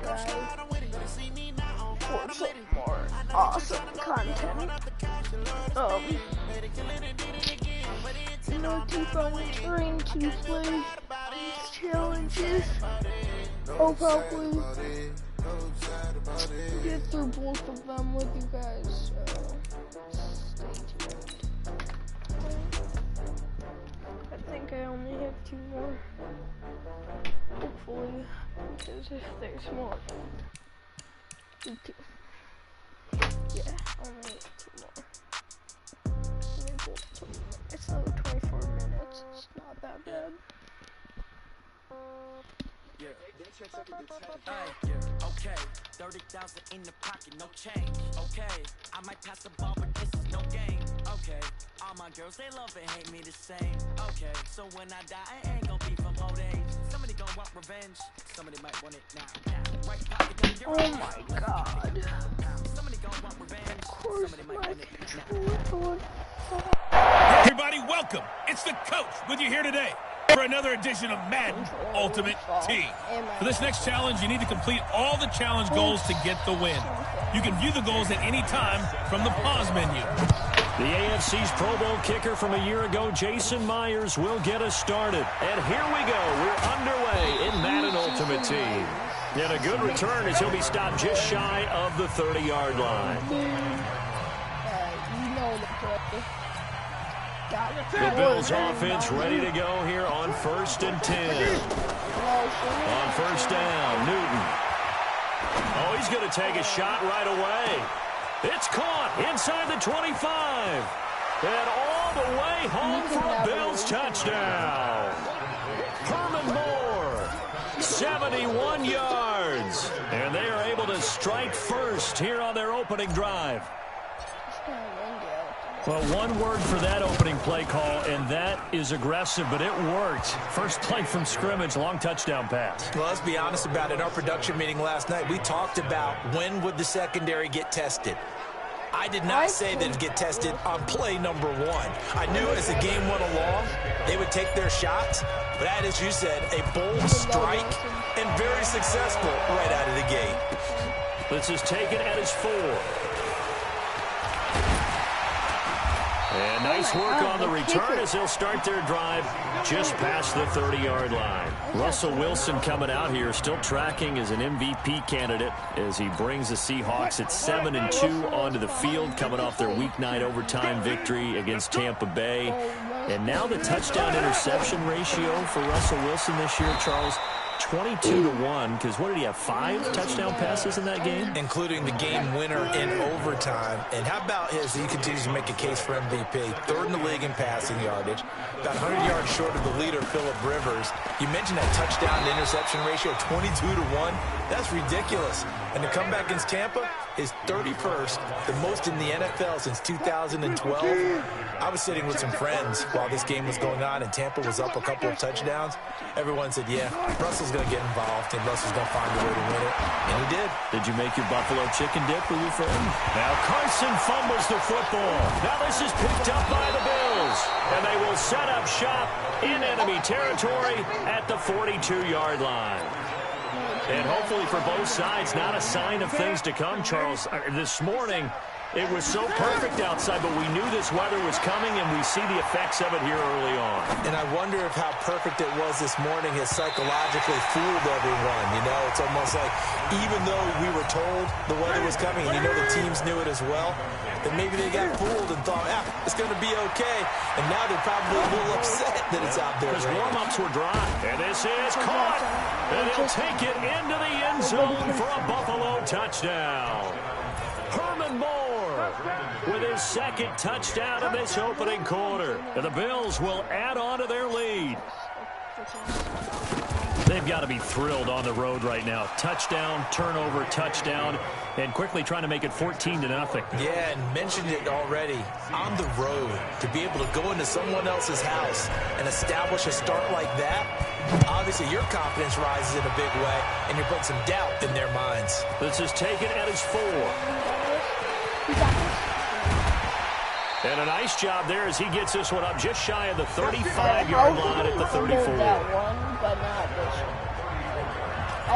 for some more awesome content. Keep on trying to play these challenges. I'll probably get through both of them with you guys, so stay tuned. I think I only have 2 more. Hopefully, because if there's more, yeah, only 2 more. It's only 24 minutes, it's not that bad. Okay, 30,000 in the pocket, no change. Okay, I might pass the ball, but this is no game. Okay, all my girls, they love and hate me the same. Okay, so when I die, I ain't gonna be from old age. Somebody gonna want revenge, somebody might want it now. Right pocket, now you're oh my god. Somebody gonna want revenge, somebody might want it now. Hey everybody, welcome. It's the coach with you here today for another edition of Madden Ultimate Team. For this next challenge, you need to complete all the challenge goals to get the win. You can view the goals at any time from the pause menu. The AFC's Pro Bowl kicker from a year ago, Jason Myers, will get us started. And here we go. We're underway in Madden Ultimate Team. And a good return as he'll be stopped just shy of the 30-yard line. The Bills offense ready to go here on 1st and 10. On 1st down, Newton. Oh, he's going to take a shot right away. It's caught inside the 25. And all the way home for a Bills touchdown. Herman Moore, 71 yards. And they are able to strike first here on their opening drive. Well, one word for that opening play call, and that is aggressive, but it worked. First play from scrimmage, long touchdown pass. Well, let's be honest about it. In our production meeting last night, we talked about when would the secondary get tested. I did not say that it'd get tested on play number 1. I knew as the game went along, they would take their shots, but that, as you said, a bold strike and very successful right out of the gate. This is taken at his 4. And nice work on the return as they'll start their drive just past the 30-yard line. Russell Wilson coming out here, still tracking as an MVP candidate as he brings the Seahawks at 7-2 onto the field, coming off their Week 9 overtime victory against Tampa Bay. And now the touchdown-interception ratio for Russell Wilson this year, Charles, 22-1, because what did he have, 5 touchdown passes in that game? Including the game winner in overtime. And how about his, he continues to make a case for MVP. 3rd in the league in passing yardage. About 100 yards short of the leader, Phillip Rivers. You mentioned that touchdown-to-interception ratio, 22-1. That's ridiculous. And to come back against Tampa is 31st, the most in the NFL since 2012. I was sitting with some friends while this game was going on, and Tampa was up a couple of touchdowns. Everyone said, yeah, Russell's going to get involved, and Russell's going to find a way to win it. And he did. Did you make your buffalo chicken dip with your friend? Now Carson fumbles the football. Now this is picked up by the Bills. And they will set up shop in enemy territory at the 42-yard line. And hopefully for both sides, not a sign of things to come, Charles. This morning, it was so perfect outside, but we knew this weather was coming, and we see the effects of it here early on. And I wonder if how perfect it was this morning has psychologically fooled everyone. You know, it's almost like even though we were told the weather was coming, and you know the teams knew it as well, that maybe they got fooled and thought, it's going to be okay. And now they're probably a little upset that it's out there. Because warm-ups were dry. And this is caught. And he'll take it into the end zone for a Buffalo touchdown. Herman Moore with his 2nd touchdown in this opening quarter. And the Bills will add on to their lead. They've got to be thrilled on the road right now. Touchdown, turnover, touchdown, and quickly trying to make it 14-0. Yeah, and mentioned it already. On the road, to be able to go into someone else's house and establish a start like that, obviously your confidence rises in a big way, and you're putting some doubt in their minds. This is taken at his 4. And a nice job there as he gets this one up just shy of the 35-yard line at the 34. That one, but not this one.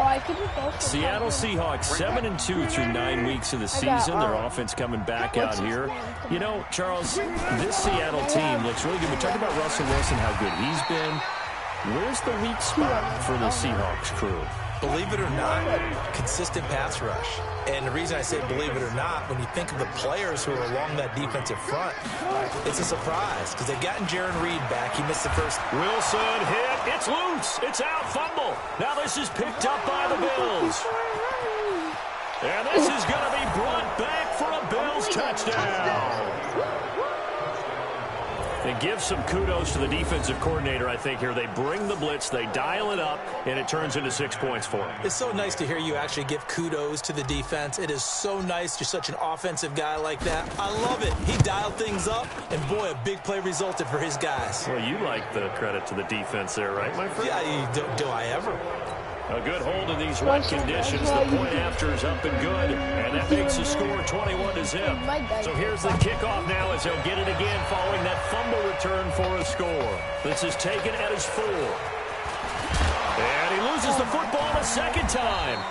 I could just go for Seattle Seahawks 7-2 through 9 weeks of the season. Their offense coming back out here. You know, Charles, this Seattle team looks really good. We talked about Russell Wilson, how good he's been. Where's the weak spot for the Seahawks crew? Believe it or not, consistent pass rush. And the reason I say believe it or not, when you think of the players who are along that defensive front, it's a surprise because they've gotten Jaron Reed back. He missed the first. Wilson hit. It's loose. It's out. Fumble. Now this is picked up by the Bills. And this is going to be brought back for a Bills touchdown. And give some kudos to the defensive coordinator, I think, here. They bring the blitz, they dial it up, and it turns into 6 points for them. It's so nice to hear you actually give kudos to the defense. It is so nice. You're such an offensive guy like that. I love it. He dialed things up, and boy, a big play resulted for his guys. Well, you like the credit to the defense there, right, my friend? Yeah, do I ever? A good hold in these wet conditions. The point after is up and good, and that makes the score 21-0. So here's the kickoff now as they'll get it again following that fumble return for a score. This is taken at his 4. And he loses the football a second time.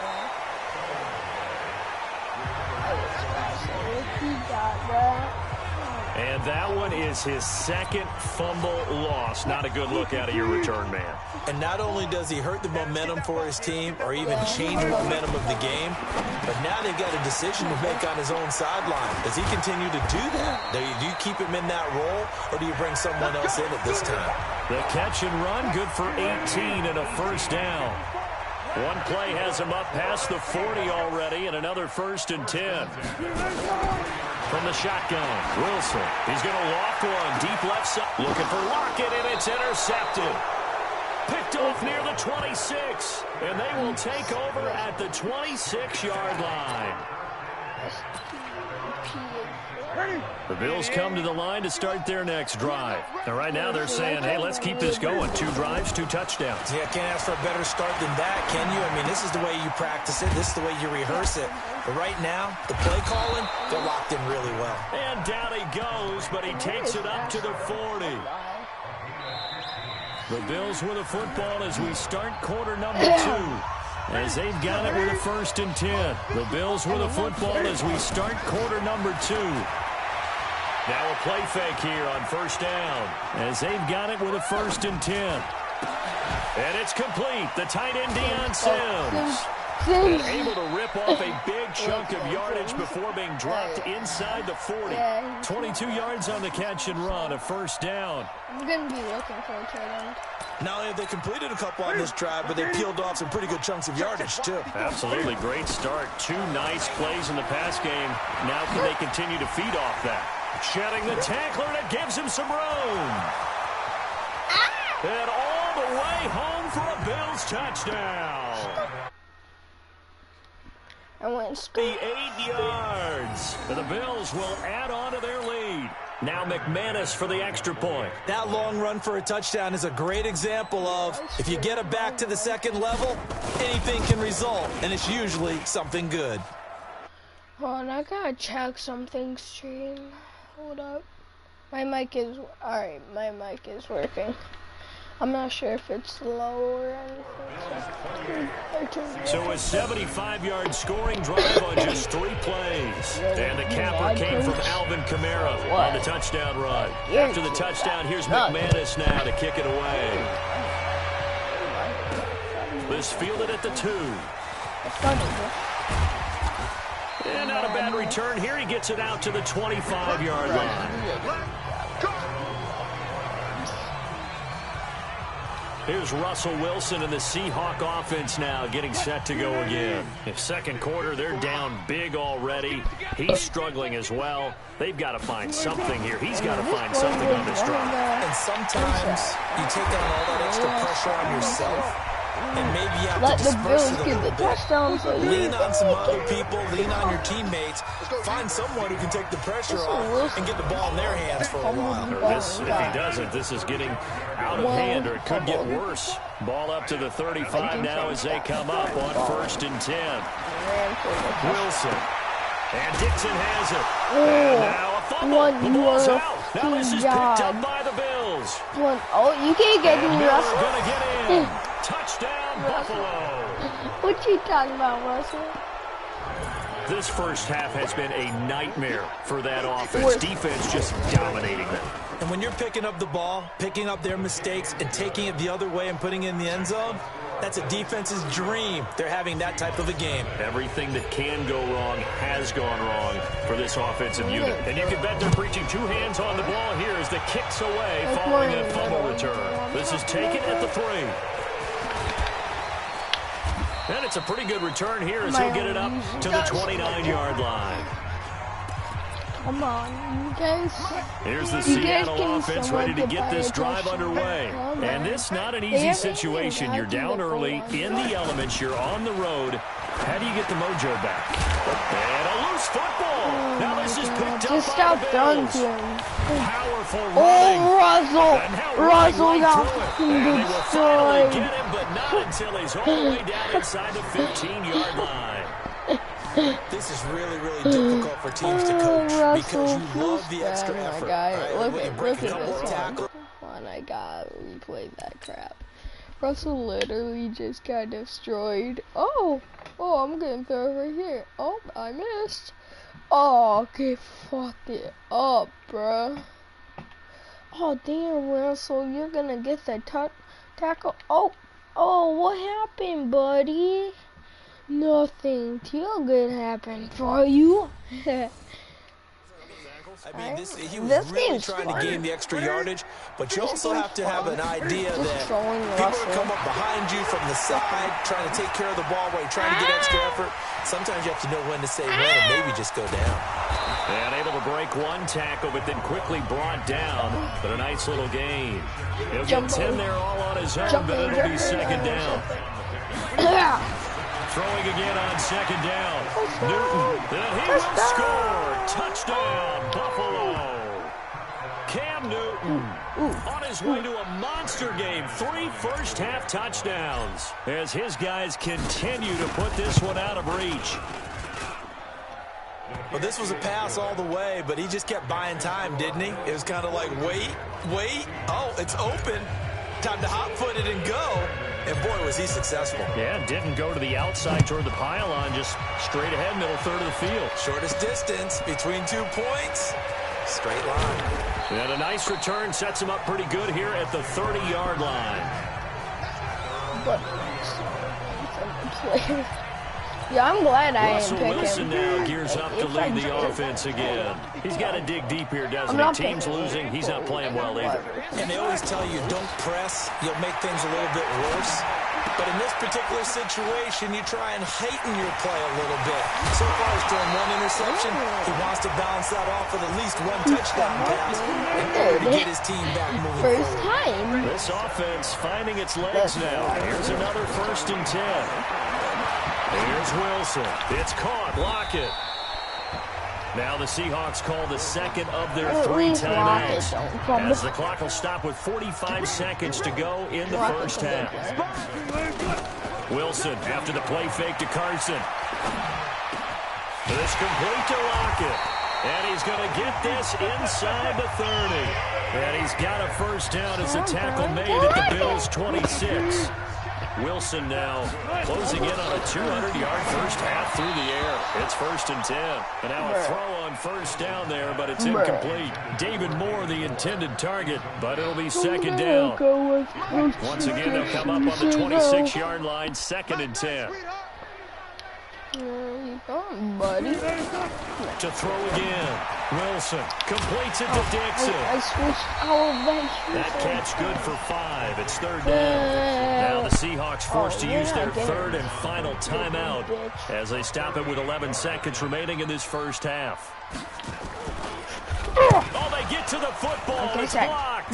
And that one is his second fumble loss. Not a good look out of your return man. And not only does he hurt the momentum for his team or even change the momentum of the game, but now they've got a decision to make on his own sideline. Does he continue to do that? Do you keep him in that role, or do you bring someone else in at this time? The catch and run, good for 18 and a first down. One play has him up past the 40 already, and another 1st and 10. From the shotgun, Wilson. He's going to loft one deep left side. Looking for Lockett, and it's intercepted. Picked off near the 26. And they will take over at the 26-yard line. The Bills come to the line to start their next drive. And right now they're saying, hey, let's keep this going. 2 drives, 2 touchdowns. Yeah, can't ask for a better start than that, can you? I mean, this is the way you practice it. This is the way you rehearse it. But right now, the play calling, they're locked in really well. And down he goes, but he takes it up to the 40. The Bills with the football as we start quarter number 2. As they've got it with a 1st and 10. The Bills with the football as we start quarter number 2. Now a play fake here on 1st down. As they've got it with a 1st and 10. And it's complete. The tight end, Deion Sims. And able to rip off a big chunk of yardage before being dropped inside the 40. 22 yards on the catch and run, a 1st down. I'm going to be looking for a tight end. Not only have they completed a couple on this drive, but they peeled off some pretty good chunks of yardage, too. Absolutely. Great start. 2 nice plays in the pass game. Now can they continue to feed off that? Shedding the tackler, and it gives him some room. And all the way home for a Bills touchdown. I went the 8 yards. And the Bills will add on to their lead. Now McManus for the extra point. That long run for a touchdown is a great example of if you get it back to the second level, anything can result, and it's usually something good. Hold on, I gotta check something, stream. Hold up. My mic is... Alright, my mic is working. I'm not sure if it's low or anything. So a 75-yard scoring drive on just 3 plays. And the capper came from Alvin Kamara on the touchdown run. After the touchdown, here's McManus now to kick it away. This fielded at the 2. And not a bad return here. He gets it out to the 25-yard line. Here's Russell Wilson and the Seahawk offense now getting set to go again. In second quarter, they're down big already. He's struggling as well. They've got to find something here. He's got to find something on this drive. And sometimes you take on all that extra pressure on yourself, and maybe you have let to the disperse Bills it a get the little touchdowns. bit. Lean on some other people, lean on your teammates. Find someone who can take the pressure off and get the ball in their hands for a while. If he doesn't, this is getting out of hand, or it could get worse. Ball up to the 35 now as they come up on 1st and 10. Wilson. And Dixon has it. And now a fumble. The ball's out. Now this is picked up by the Bills. Oh, you can't get me, Russell. Going to get in. Touchdown, Buffalo. What you talking about, Russell? This first half has been a nightmare for that offense. Defense just dominating them. And when you're picking up the ball, picking up their mistakes, and taking it the other way and putting it in the end zone, that's a defense's dream. They're having that type of a game. Everything that can go wrong has gone wrong for this offensive unit. And you can bet they're preaching two hands on the ball here as the kick's away following a fumble return. This is taken at the 3. And it's a pretty good return here as he'll get it up to the 29-yard line. Come on, you guys. Here's the Seattle offense ready to get this drive underway. And this not an easy situation. You're down early, in the elements, you're on the road. How do you get the mojo back? And a loose football. Now this is picked up by the Bills. Powerful running. Oh, Russell got destroyed. They will finally get him, but not until he's all the way down inside the 15-yard line. This is really, really difficult for teams to coach because you love the extra effort. Look at this one. I gotta replay that crap. Russell literally just got destroyed. Oh, I'm getting through right here. Oh, I missed. Oh, okay, fucked it up, bruh. Oh, damn, Russell, you're gonna get the tackle. Oh, what happened, buddy? Nothing too good happened for you. I mean, he was really trying to gain the extra yardage, but you also have to have an idea that people will come up behind you from the side, trying to take care of the ball while you're trying to get extra effort. Sometimes you have to know when to say when and maybe just go down. And able to break one tackle, but then quickly brought down. But a nice little gain. He'll get 10 there all on his own, but it'll be second down. Throwing again on second down. Newton, and he will score. Touchdown, Buffalo. Cam Newton on his way to a monster game. 3 first-half touchdowns as his guys continue to put this one out of reach. Well, this was a pass all the way, but he just kept buying time, didn't he? It was kind of like, wait. Oh, it's open. Time to hot-foot it and go. And boy, was he successful. Yeah, didn't go to the outside toward the pylon, just straight ahead, middle third of the field. Shortest distance between 2 points. Straight line. And a nice return sets him up pretty good here at the 30-yard line. Yeah, I'm glad I Russell didn't pick Wilson him. now gears up to lead the offense again. He's got to dig deep here, doesn't he? Team's losing. He's not playing well either. And they always tell you, don't press. You'll make things a little bit worse. But in this particular situation, you try and heighten your play a little bit. So far, he's thrown 1 interception. He wants to balance that off with at least 1 touchdown pass in order to get his team back moving First forward. time. This offense finding its legs now. Here's another 1st and 10. Here's Wilson. It's caught. Lockett. Now the Seahawks call the second of their 3 timeouts. As the clock will stop with 45 seconds to go in the first half. Wilson after the play fake to Carson. This complete to Lockett. And he's going to get this inside the 30. And he's got a first down as the tackle made at the Bills' 26. Wilson now closing in on a 200-yard first half through the air. It's 1st and 10. And now a throw on first down there, but it's incomplete. David Moore, the intended target, but it'll be second down. Once again, they'll come up on the 26-yard line, 2nd and 10. Where you going, buddy? To throw again. Wilson completes it to Dixon. I switched elevations. That catch good for 5. It's 3rd down. Now the Seahawks forced to use their 3rd and final timeout as they stop it with 11 seconds remaining in this first half. Oh, they get to the football. It's blocked.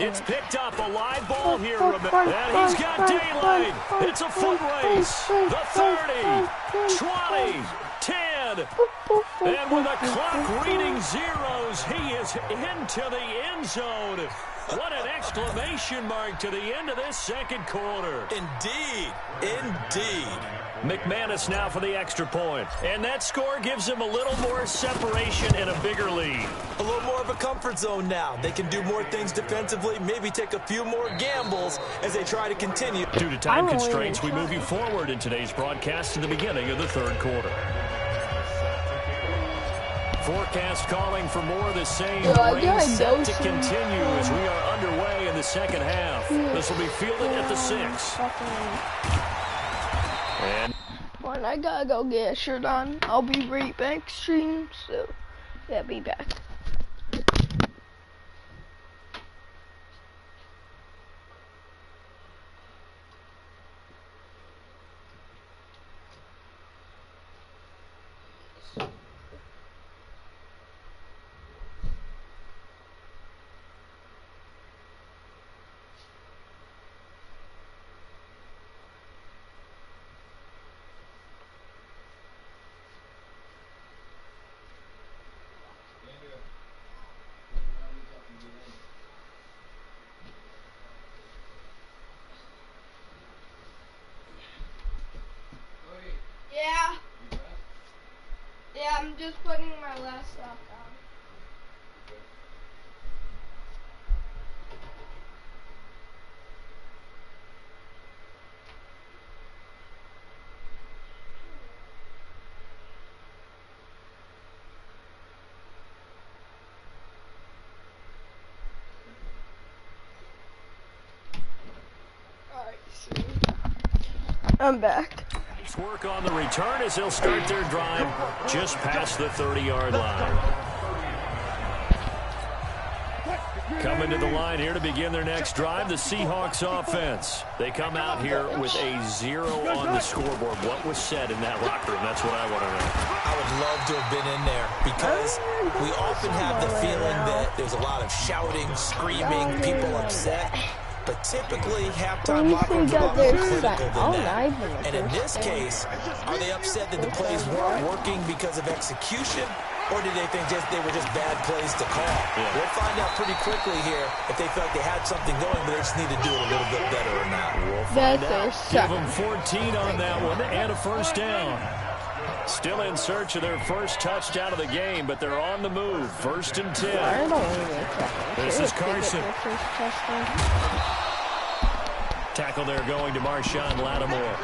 It's picked up. A live ball here. And he's got daylight. It's a foot race. The 30, 20, 10. good. And with the clock reading zeros, he is into the end zone. What an exclamation mark to the end of this second quarter. Indeed. Indeed. McManus now for the extra point. And that score gives him a little more separation and a bigger lead. A little more of a comfort zone now. They can do more things defensively, maybe take a few more gambles as they try to continue. Due to time constraints, we move you forward in today's broadcast to the beginning of the third quarter. Forecast calling for more of the same. Rain set to continue as we are underway in the second half. This will be fielded at the 6. And when I gotta go get a shirt on, I'll be right back stream, so yeah, be back. Yeah, I'm just putting my last sock on. Alright, so I'm back. Work on the return as they'll start their drive just past the 30-yard line. Coming to the line here to begin their next drive, the Seahawks offense. They come out here with a 0 on the scoreboard. What was said in that locker room? That's what I want to know. I would love to have been in there because we often have the feeling that there's a lot of shouting, screaming, people upset. But typically, halftime locker rooms are a lot more critical than that. And in this case, are they upset that the plays weren't working because of execution? Or did they think they were just bad plays to call? Yeah. We'll find out pretty quickly here if they felt they had something going, but they just need to do it a little bit better or not. We'll find out. Give them 14 on that one and a first down. Still in search of their first touchdown of the game, but they're on the move. 1st and 10. This is Carson. Tackle there going to Marshawn Lattimore.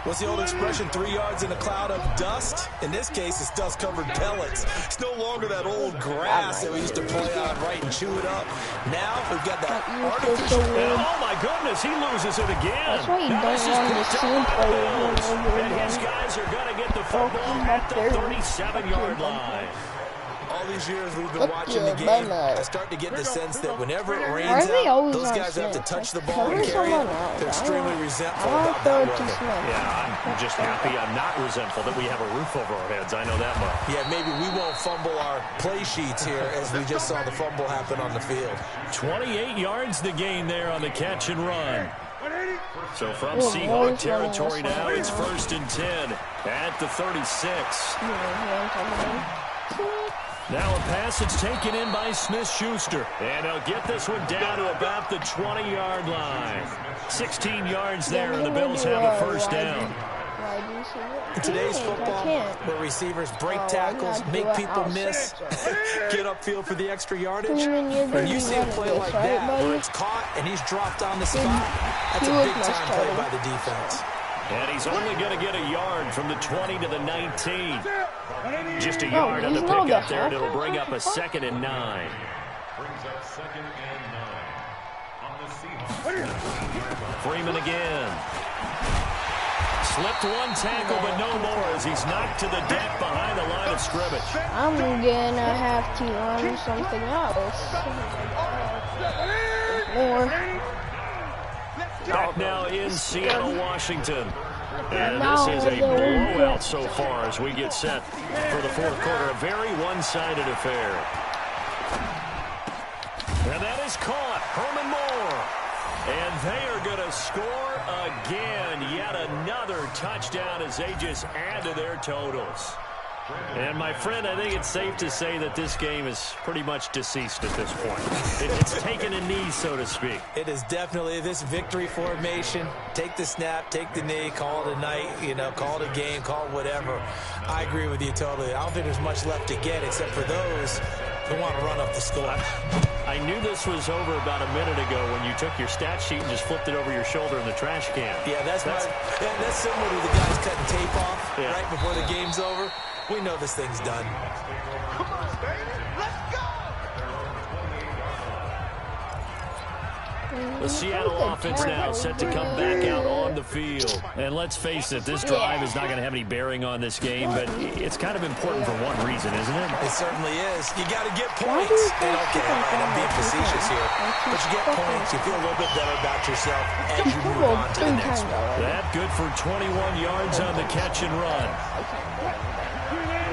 What's the old expression, 3 yards in a cloud of dust? In this case, it's dust-covered pellets. It's no longer that old grass that we used to play on, right, and chew it up. Now, we've got that artificial... Oh, my goodness, he loses it again. That's why you don't want to see players over and his guys are going to get the football at the 37-yard line. All these years we've been watching the game, I start to get the sense that whenever it rains out, those guys have to touch the ball and carry it. They're extremely resentful about that weather. Yeah, I'm just happy I'm not resentful that we have a roof over our heads. I know that much. Yeah, maybe we won't fumble our play sheets here as we just saw the fumble happen on the field. 28 yards the gain there on the catch and run. So from Seahawk territory now, it's 1st and 10 at the 36. Now a pass that's taken in by Smith-Schuster. And they'll get this one down to about the 20-yard line. 16 yards there, and the Bills have a first down. In today's football, where receivers break tackles, make people miss, get upfield for the extra yardage, when you see a play like that where it's caught and he's dropped on the spot, that's a big-time play by the defense. And he's only going to get a yard from the 20 to the 19. Just a yard on the pickup there, and it'll bring up a 2nd and 9. Freeman again. Slipped one tackle, but no more as he's knocked to the deck behind the line of scrimmage. I'm gonna have to run something else. More. Back now in Seattle, Washington. And this is a blowout so far as we get set for the fourth quarter. A very one-sided affair. And that is caught. Herman Moore. And they are going to score again. Yet another touchdown as they just add to their totals. And, my friend, I think it's safe to say that this game is pretty much deceased at this point. It's taken a knee, so to speak. It is definitely this victory formation. Take the snap, take the knee, call it a night, call it a game, call it whatever. I agree with you totally. I don't think there's much left to get except for those who want to run up the score. I knew this was over about a minute ago when you took your stat sheet and just flipped it over your shoulder in the trash can. Yeah, that's similar to the guys cutting tape off right before the game's over. We know this thing's done. Come on, baby. Let's go. The Seattle offense now set to come back out on the field. And let's face it, this drive is not going to have any bearing on this game, but it's kind of important for one reason, isn't it? It certainly is. You got to get points. And okay, all right, I'm being facetious here. But you get points, you feel a little bit better about yourself as you move on to the next one. That good for 21 yards on the catch and run.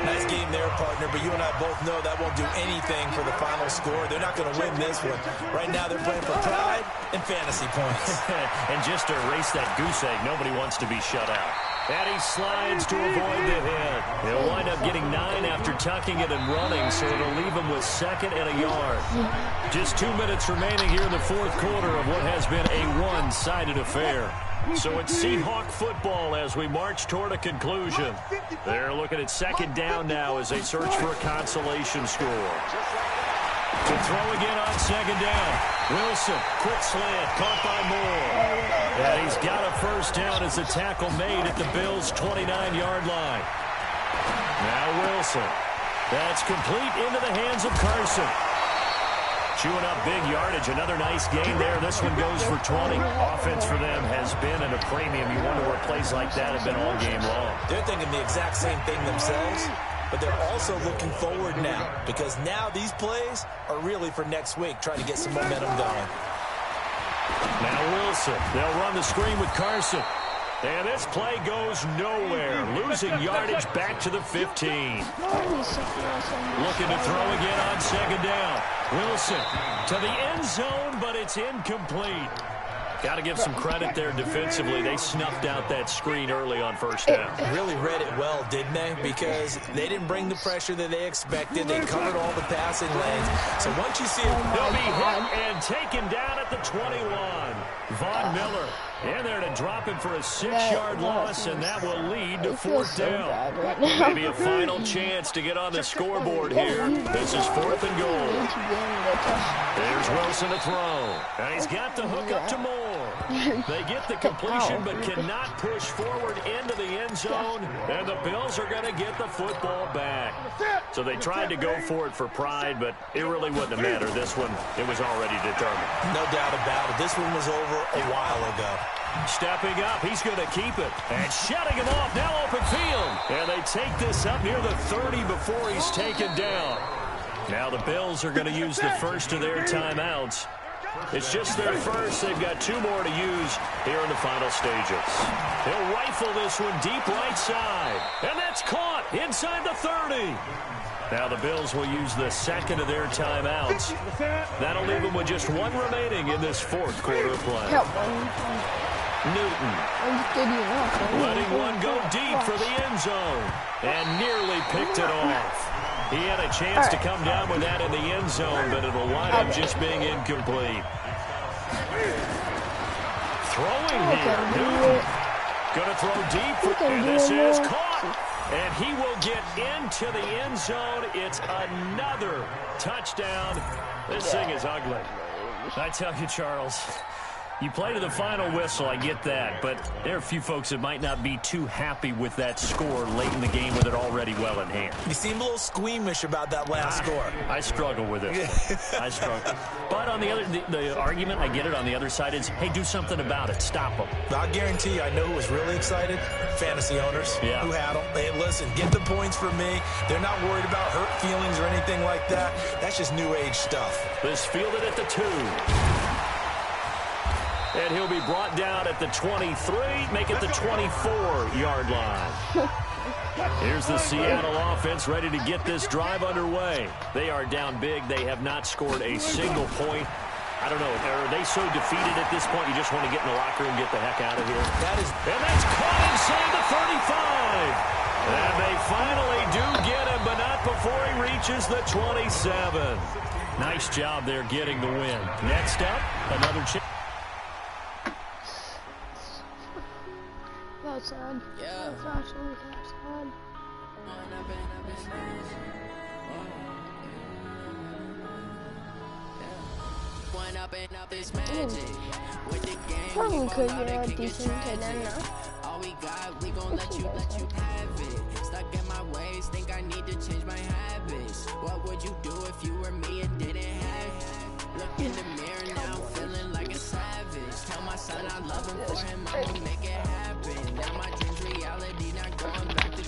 Nice game there, partner, but you and I both know that won't do anything for the final score. They're not going to win this one. Right now, they're playing for pride and fantasy points. And just to erase that goose egg, nobody wants to be shut out. And he slides to avoid the hit. He'll wind up getting 9 after tucking it and running, so it'll leave him with 2nd and a yard. Just 2 minutes remaining here in the 4th quarter of what has been a one-sided affair. So it's Seahawk football as we march toward a conclusion. They're looking at 2nd down now as they search for a consolation score. To throw again on 2nd down. Wilson, quick slant, caught by Moore. And he's got a 1st down as the tackle made at the Bills' 29-yard line. Now Wilson. That's complete into the hands of Carson. Chewing up big yardage. Another nice game there. This one goes for 20. Offense for them has been at a premium. You wonder where plays like that have been all game long. They're thinking the exact same thing themselves, but they're also looking forward now because now these plays are really for next week, trying to get some momentum going. Now Wilson. They'll run the screen with Carson. And this play goes nowhere. Losing yardage back to the 15. Looking to throw again on 2nd down. Wilson to the end zone, but it's incomplete. Got to give some credit there defensively. They snuffed out that screen early on 1st down. Really read it well, didn't they? Because they didn't bring the pressure that they expected. They covered all the passing lanes. So once you see it, they'll be hit and taken down at the 21. Von Miller in there to drop him for a 6-yard loss, and that will lead to 4th down. Maybe a final chance to get on the scoreboard here. This is 4th and goal. There's Wilson to throw. And he's got the hook up to Moore. They get the completion but cannot push forward into the end zone, and the Bills are going to get the football back. So they tried to go for it for pride, but it really wouldn't have mattered. This one, it was already determined. No doubt about it. This one was over a while ago. Stepping up, he's going to keep it. And shutting him off, now open field. And they take this up near the 30 before he's taken down. Now the Bills are going to use the first of their timeouts. It's just their first. They've got 2 more to use here in the final stages. He'll rifle this one deep right side. And that's caught inside the 30. Now the Bills will use the 2nd of their timeouts. That'll leave them with just 1 remaining in this 4th quarter play. Newton letting one go deep for the end zone and nearly picked it off. He had a chance to come down with that in the end zone, but it'll wind up just being incomplete. Throwing here. Newton going to throw deep, and this is caught. And he will get into the end zone. It's another touchdown. This thing is ugly. I tell you, Charles, you play to the final whistle, I get that, but there are a few folks that might not be too happy with that score late in the game with it already well in hand. You seem a little squeamish about that last score. I struggle with it. I struggle. But on the other, the argument, I get it on the other side is, hey, do something about it. Stop them. I'll guarantee you, I know who was really excited. Fantasy owners who had them. Hey, listen, get the points for me. They're not worried about hurt feelings or anything like that. That's just new age stuff. This fielded at the 2. And he'll be brought down at the 23, make it the 24-yard line. Here's the Seattle offense ready to get this drive underway. They are down big. They have not scored a single point I don't know, are they so defeated at this point you just want to get in the locker room and get the heck out of here? And that's caught inside the 35. And they finally do get him, but not before he reaches the 27. Nice job there getting the win. Next up, another chance. That's sad. Yeah. That's actually sad. Probably could get a decent contender. All we got, we gon' let you have it. Stuck in my ways, think I need to change my habits. What would you do if you were me and didn't have it? Look in the mirror now, feeling like a savage. Tell my son I love him for him, I'ma make it happen. Now my dream's reality, not going back to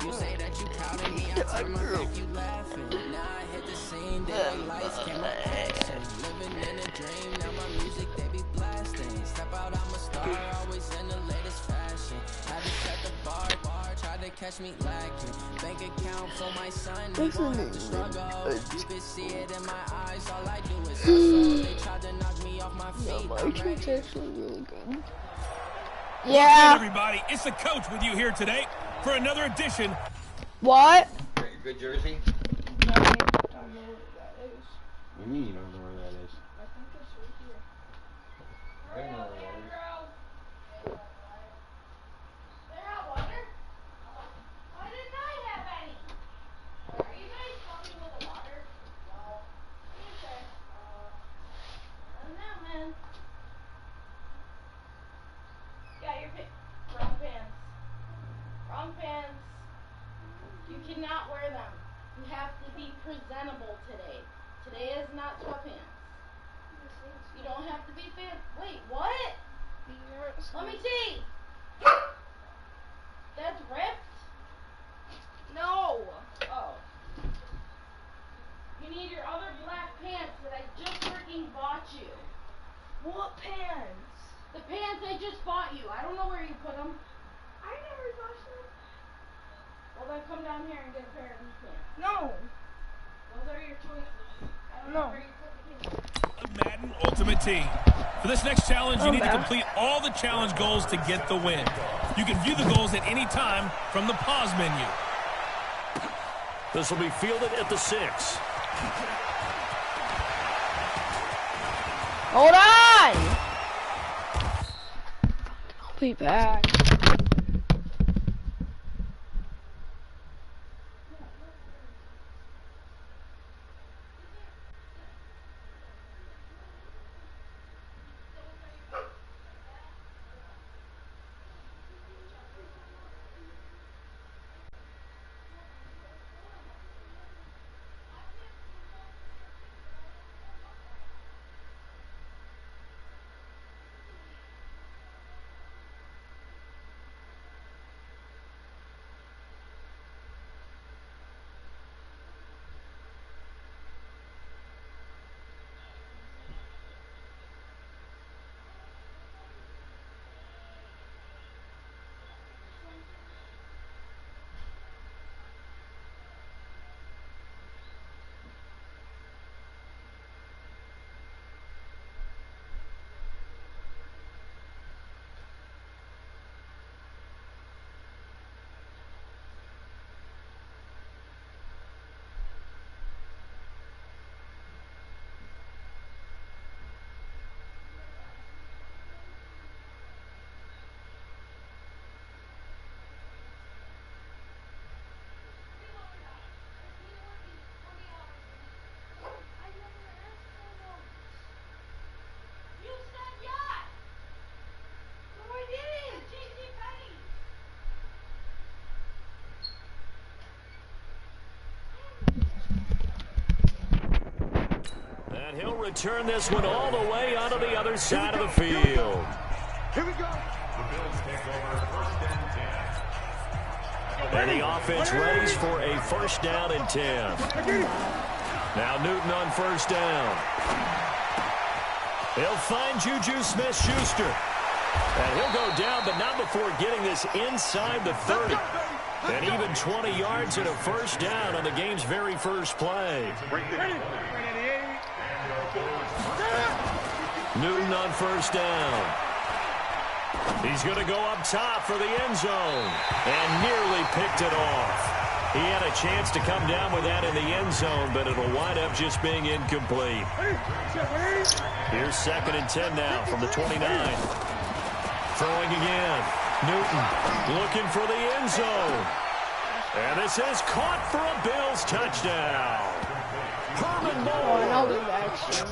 you say that you proud of me, I turn my back, you laughing. Now I hit the scene, daily lights, camera action. Living in a dream, now my music, they be blasting. Step out, I'm a star, always in the latest fashion. Had to set the bar, tried to catch me lacking. Bank account for my son, he gon' have to struggle. You can see it in my eyes, all I do is hustle. They tried to knock me off my feet, My trick's actually really good. Welcome Yeah. everybody. It's the coach with you here today for another edition. What? Good jersey? I don't know what that is. What do you mean you don't know where that is? I think it's right here. I don't know where that is. Wrong pants. You cannot wear them. You have to be presentable today. Today is not sweatpants. You don't have to be Wait, what? Let me see. That's ripped? No. Oh. You need your other black pants that I just freaking bought you. What pants? The pants I just bought you. I don't know where you put them. I never watched them. Well, then come down here and get a pair of these pants. No. Those are your choices. I don't know where you put the pants. Madden Ultimate Team. For this next challenge, you need to complete all the challenge goals to get the win. You can view the goals at any time from the pause menu. This will be fielded at the 6. Hold on! I'll be back. And he'll return this one all the way onto the other side of the field. Here we go. And the offense readies for a first down and 10. Now Newton on first down. He'll find Juju Smith-Schuster. And he'll go down, but not before getting this inside the 30. And even 20 yards and a first down on the game's very first play. Newton on first down. He's going to go up top for the end zone and nearly picked it off. He had a chance to come down with that in the end zone, but it'll wind up just being incomplete. Here's 2nd and 10 now from the 29. Throwing again. Newton looking for the end zone. And this is caught for a Bills touchdown. Herman Moore. Now there's action.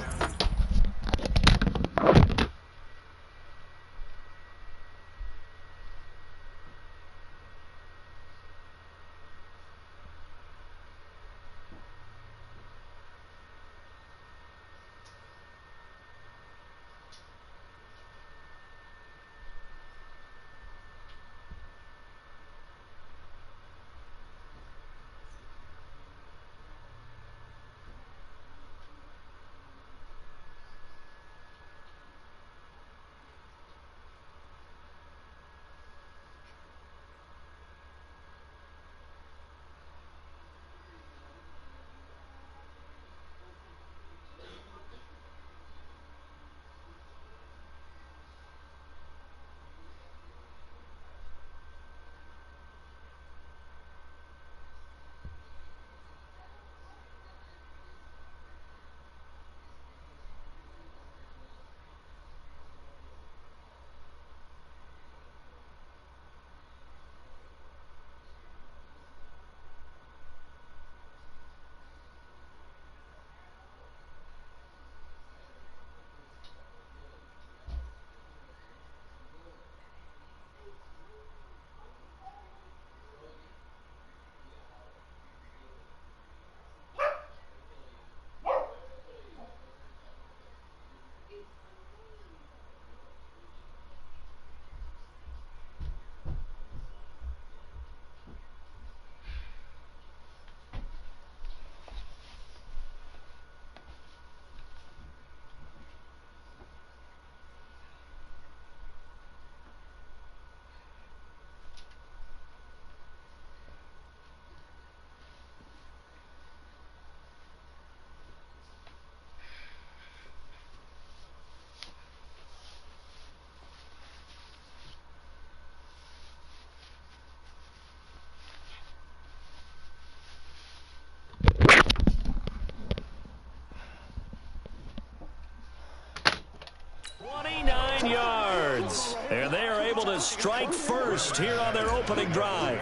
Yards. And they are able to strike first here on their opening drive.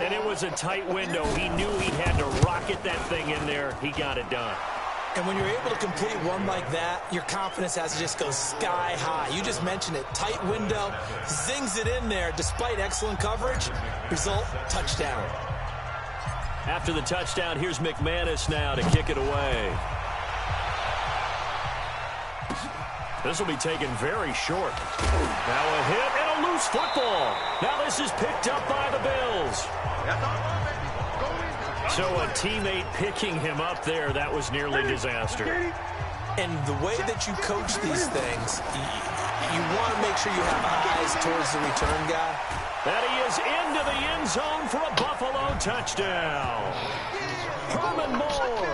And it was a tight window. He knew he had to rocket that thing in there. He got it done. And when you're able to complete one like that, your confidence has to just go sky high. You just mentioned it. Tight window, zings it in there despite excellent coverage. Result, touchdown. After the touchdown, here's McManus now to kick it away. This will be taken very short. Now a hit and a loose football. Now this is picked up by the Bills. So a teammate picking him up there, that was nearly disaster. And the way that you coach these things, you want to make sure you have eyes towards the return guy. And he is into the end zone for a Buffalo touchdown. Herman Moore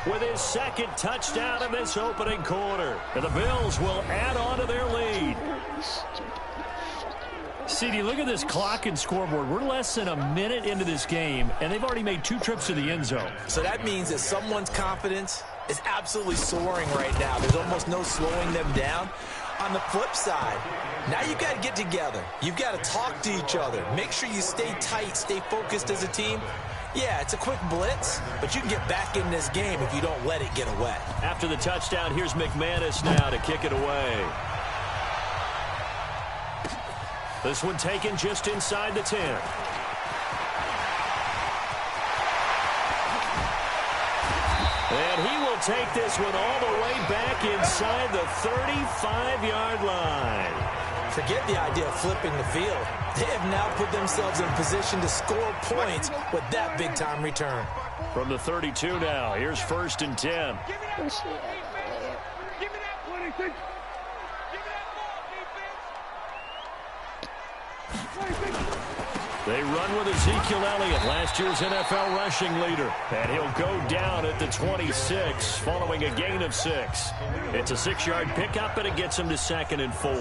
with his 2nd touchdown in this opening quarter. And the Bills will add on to their lead. CD, look at this clock and scoreboard. We're less than a minute into this game, and they've already made 2 trips to the end zone. So that means that someone's confidence is absolutely soaring right now. There's almost no slowing them down. On the flip side, now you've got to get together. You've got to talk to each other. Make sure you stay tight, stay focused as a team. Yeah, it's a quick blitz, but you can get back in this game if you don't let it get away. After the touchdown, here's McManus now to kick it away. This one taken just inside the 10. And he will take this one all the way back inside the 35-yard line. Forget the idea of flipping the field. They have now put themselves in position to score points with that big-time return. From the 32 now, here's 1st and 10. Give me that 26. Give me that ball, defense. 26. They run with Ezekiel Elliott, last year's NFL rushing leader. And he'll go down at the 26 following a gain of 6. It's a 6-yard pickup, and it gets him to 2nd and 4.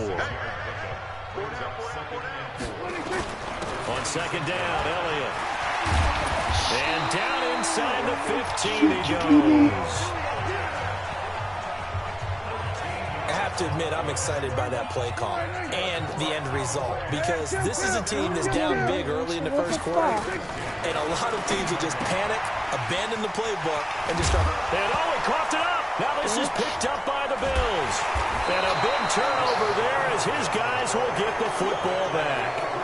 On 2nd down, Elliott. And down inside the 15 he goes. I have to admit, I'm excited by that play call and the end result, because this is a team that's down big early in the first quarter, and a lot of teams will just panic, abandon the playbook, and just start. And he coughed it up. Now this is picked up by the Bills. And a big turnover there as his guys will get the football back.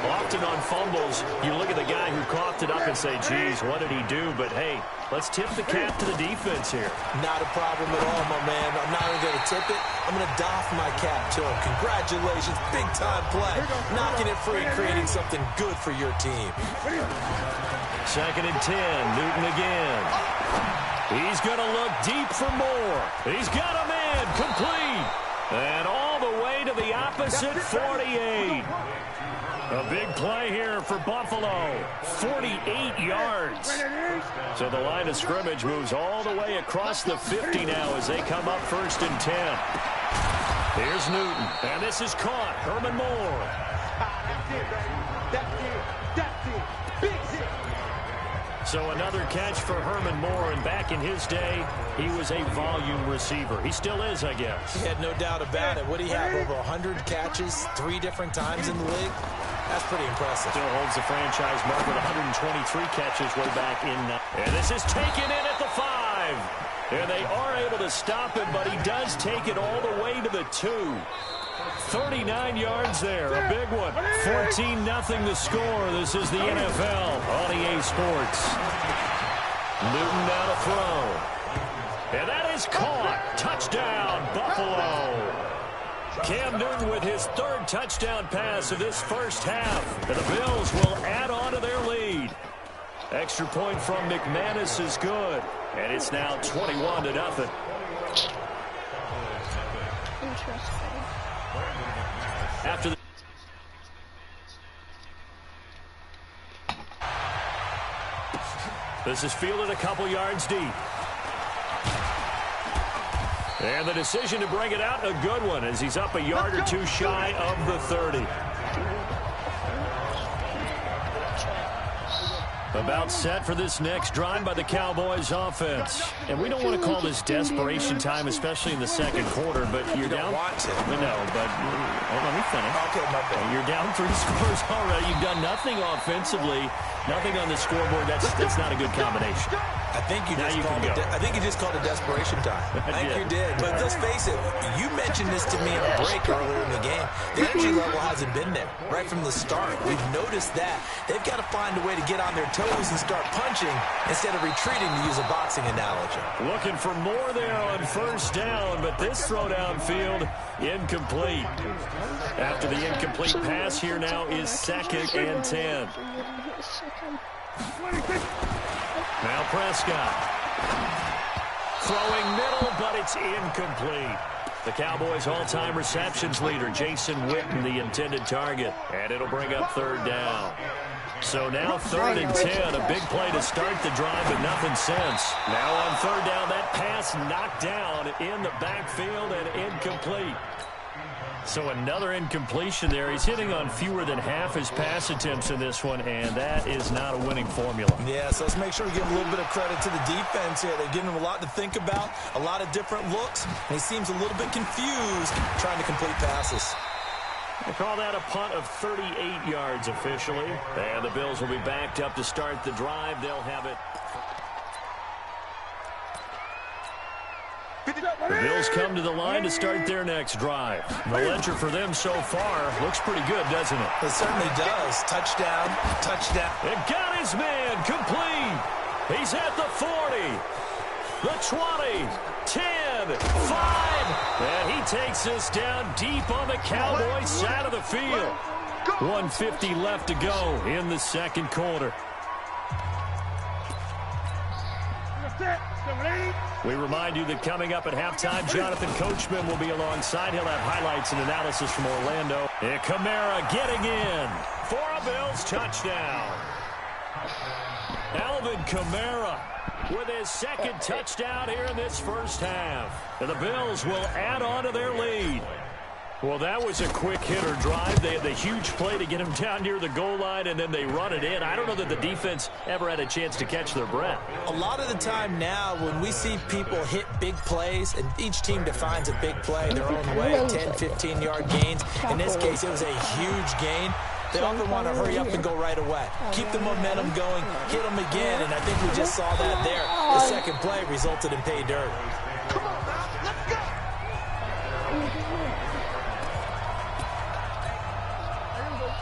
Often on fumbles, you look at the guy who coughed it up and say, geez, what did he do? But, hey, let's tip the cap to the defense here. Not a problem at all, my man. I'm not even going to tip it. I'm going to doff my cap to him. Congratulations. Big-time play. Knocking it free, creating something good for your team. 2nd and 10. Newton again. He's going to look deep for more. He's got a man complete. And all the way to the opposite 48. A big play here for Buffalo. 48 yards. So the line of scrimmage moves all the way across the 50 now as they come up 1st and 10. Here's Newton. And this is caught. Herman Moore. So another catch for Herman Moore, and back in his day, he was a volume receiver. He still is, I guess. He had no doubt about it. What do you have, over 100 catches 3 different times in the league? That's pretty impressive. Still holds the franchise mark with 123 catches way back in. And this is taken in at the 5. And they are able to stop him, but he does take it all the way to the 2. 39 yards there, a big one. 14-0 the score. This is the NFL on EA Sports. Newton now to throw. And that is caught. Touchdown, Buffalo. Cam Newton with his 3rd touchdown pass of this first half. And the Bills will add on to their lead. Extra point from McManus is good. And it's now 21-0. Interesting. After the this is fielded a couple yards deep. And the decision to bring it out, a good one, as he's up a yard or 2 shy of the 30. About set for this next drive by the Cowboys offense. And we don't want to call this desperation time, especially in the second quarter, but you're down. Want to. No, but let me finish. Okay, my bad. You're down 3 scores already. You've done nothing offensively, nothing on the scoreboard. That's not a good combination. I think you just called it desperation time. I think you did. But let's face it, you mentioned this to me in a break earlier in the game. The energy level hasn't been there right from the start. We've noticed that. They've got to find a way to get on their toes and start punching instead of retreating, to use a boxing analogy. Looking for more there on 1st down, but this throw downfield incomplete. After the incomplete pass, here now is 2nd and 10. Now Prescott. Throwing middle, but it's incomplete. The Cowboys' all-time receptions leader, Jason Witten, the intended target. And it'll bring up 3rd down. So now 3rd and 10, a big play to start the drive, but nothing since. Now on 3rd down, that pass knocked down in the backfield and incomplete. So another incompletion there. He's hitting on fewer than half his pass attempts in this one, and that is not a winning formula. Yeah, so let's make sure we give a little bit of credit to the defense here. They're giving him a lot to think about, a lot of different looks, and he seems a little bit confused trying to complete passes. They call that a punt of 38 yards officially. And the Bills will be backed up to start the drive. They'll have it. The Bills come to the line to start their next drive. The ledger for them so far looks pretty good, doesn't it? It certainly does. Touchdown, touchdown. And got his man complete. He's at the 40, the 20, 10, 5. And he takes this down deep on the Cowboys side of the field. 1:50 left to go in the second quarter. We remind you that coming up at halftime, Jonathan Coachman will be alongside. He'll have highlights and analysis from Orlando. And Kamara getting in for a Bills touchdown. Alvin Kamara with his second touchdown here in this first half. And the Bills will add on to their lead. Well, that was a quick hitter drive. They had the huge play to get him down near the goal line, and then they run it in. I don't know that the defense ever had a chance to catch their breath. A lot of the time now, when we see people hit big plays, and each team defines a big play their own way, 10, 15-yard gains. In this case, it was a huge gain. They often want to hurry up and go right away. Keep the momentum going, hit them again, and I think we just saw that there. The second play resulted in pay dirt. Come on now, let's go.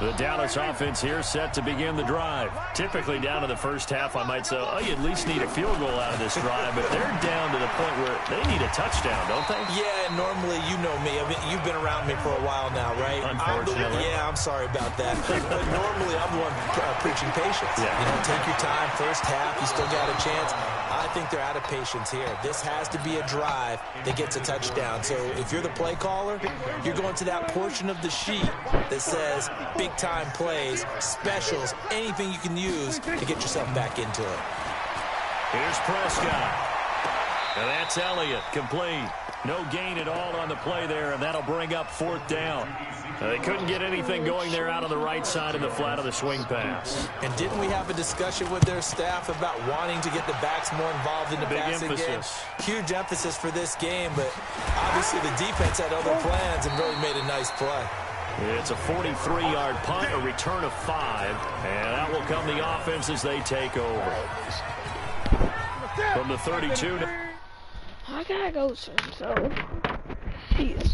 The Dallas offense here set to begin the drive. Typically down to the first half, I might say, oh, you at least need a field goal out of this drive, but they're down to the point where they need a touchdown, don't they? Yeah, normally, you know me. I mean, you've been around me for a while now, right? Unfortunately. I'm sorry about that. But normally, I'm the one preaching patience. Yeah. You know, take your time. First half, you still got a chance. I think they're out of patience here. This has to be a drive that gets a touchdown. So if you're the play caller, you're going to that portion of the sheet that says big-time plays, specials, anything you can use to get yourself back into it. Here's Prescott. And that's Elliott, complete. No gain at all on the play there, and that'll bring up fourth down. They couldn't get anything going there out on the right side of the flat of the swing pass. And didn't we have a discussion with their staff about wanting to get the backs more involved in the passing game? Huge emphasis for this game, but obviously the defense had other plans and really made a nice play. It's a 43-yard punt, a return of 5, and that will come the offense as they take over. From the 32. I gotta go soon, so peace.